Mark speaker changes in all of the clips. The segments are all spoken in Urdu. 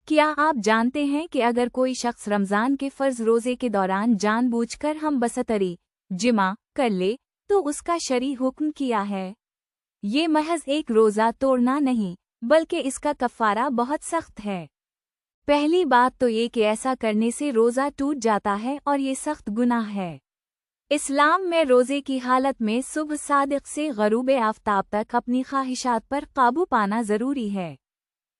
Speaker 1: کیا آپ جانتے ہیں کہ اگر کوئی شخص رمضان کے فرض روزے کے دوران جان بوجھ کر ہم بستری جمع کر لے تو اس کا شرعی حکم کیا ہے؟ یہ محض ایک روزہ توڑنا نہیں بلکہ اس کا کفارہ بہت سخت ہے۔ پہلی بات تو یہ کہ ایسا کرنے سے روزہ ٹوٹ جاتا ہے اور یہ سخت گناہ ہے۔ اسلام میں روزے کی حالت میں صبح صادق سے غروب آفتاب تک اپنی خواہشات پر قابو پانا ضروری ہے۔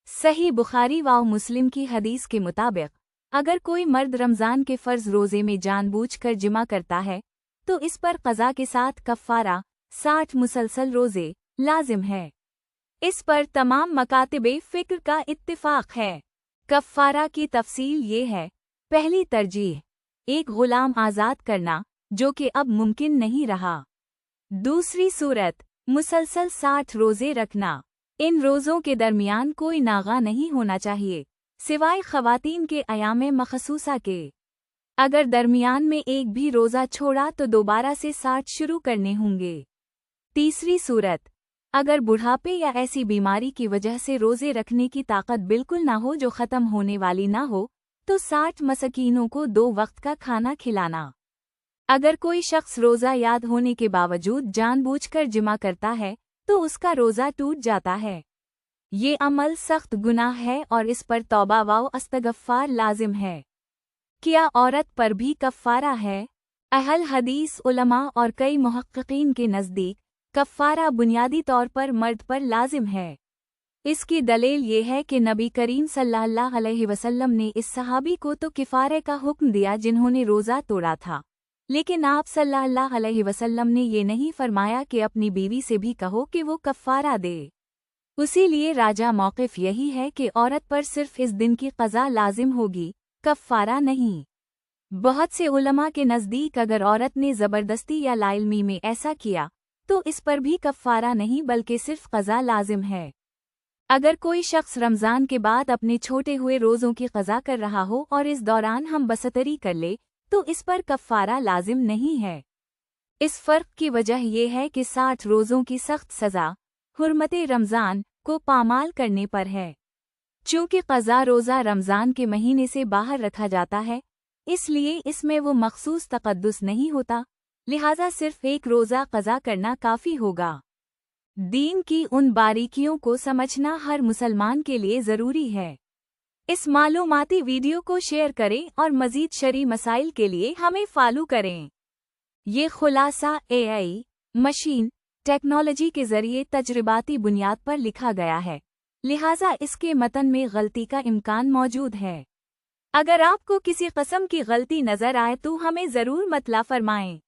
Speaker 1: صحیح بخاری و مسلم کی حدیث کے مطابق اگر کوئی مرد رمضان کے فرض روزے میں جان بوجھ کر جمع کرتا ہے تو اس پر قضا کے ساتھ کفارہ 60 مسلسل روزے لازم ہے۔ اس پر تمام مکاتب فقہ کا اتفاق ہے۔ کفارہ کی تفصیل یہ ہے: پہلی ترجیح ایک غلام آزاد کرنا جو کہ اب ممکن نہیں رہا۔ دوسری صورت مسلسل 60 روزے رکھنا۔ ان روزوں کے درمیان کوئی ناغہ نہیں ہونا چاہیے سوائے خواتین کے ایام مخصوصہ کے۔ اگر درمیان میں ایک بھی روزہ چھوڑا تو دوبارہ سے 60 شروع کرنے ہوں گے۔ تیسری صورت اگر بڑھاپے یا ایسی بیماری کی وجہ سے روزے رکھنے کی طاقت بالکل نہ ہو جو ختم ہونے والی نہ ہو تو 60 مسکینوں کو 2 وقت کا کھانا کھلانا۔ اگر کوئی شخص روزہ یاد ہونے کے باوجود جان بوجھ کر جمع کرتا ہے تو اس کا روزہ ٹوٹ جاتا ہے۔ یہ عمل سخت گناہ ہے اور اس پر توبہ و استغفار لازم ہے۔ کیا عورت پر بھی کفارہ ہے؟ اہل حدیث علماء اور کئی محققین کے نزدیک کفارہ بنیادی طور پر مرد پر لازم ہے۔ اس کی دلیل یہ ہے کہ نبی کریم صلی اللہ علیہ وسلم نے اس صحابی کو تو کفارے کا حکم دیا جنہوں نے روزہ توڑا تھا، لیکن آپ صلی اللہ علیہ وسلم نے یہ نہیں فرمایا کہ اپنی بیوی سے بھی کہو کہ وہ کفارہ دے۔ اسی لیے راجح موقف یہی ہے کہ عورت پر صرف اس دن کی قضا لازم ہوگی، کفارہ نہیں۔ بہت سے علماء کے نزدیک اگر عورت نے زبردستی یا لاعلمی میں ایسا کیا تو اس پر بھی کفارہ نہیں بلکہ صرف قضا لازم ہے۔ اگر کوئی شخص رمضان کے بعد اپنے چھوٹے ہوئے روزوں کی قضا کر رہا ہو اور اس دوران ہم بستری کر لے تو اس پر کفارہ لازم نہیں ہے۔ اس فرق کی وجہ یہ ہے کہ 60 روزوں کی سخت سزا حرمت رمضان کو پامال کرنے پر ہے۔ چونکہ قضا روزہ رمضان کے مہینے سے باہر رکھا جاتا ہے اس لیے اس میں وہ مخصوص تقدس نہیں ہوتا، لہٰذا صرف ایک روزہ قضا کرنا کافی ہوگا۔ دین کی ان باریکیوں کو سمجھنا ہر مسلمان کے لیے ضروری ہے۔ اس معلوماتی ویڈیو کو شیئر کریں اور مزید شرعی مسائل کے لیے ہمیں فالو کریں۔ یہ خلاصہ AI مشین ٹیکنالوجی کے ذریعے تجرباتی بنیاد پر لکھا گیا ہے، لہٰذا اس کے متن میں غلطی کا امکان موجود ہے۔ اگر آپ کو کسی قسم کی غلطی نظر آئے تو ہمیں ضرور مطلع فرمائیں۔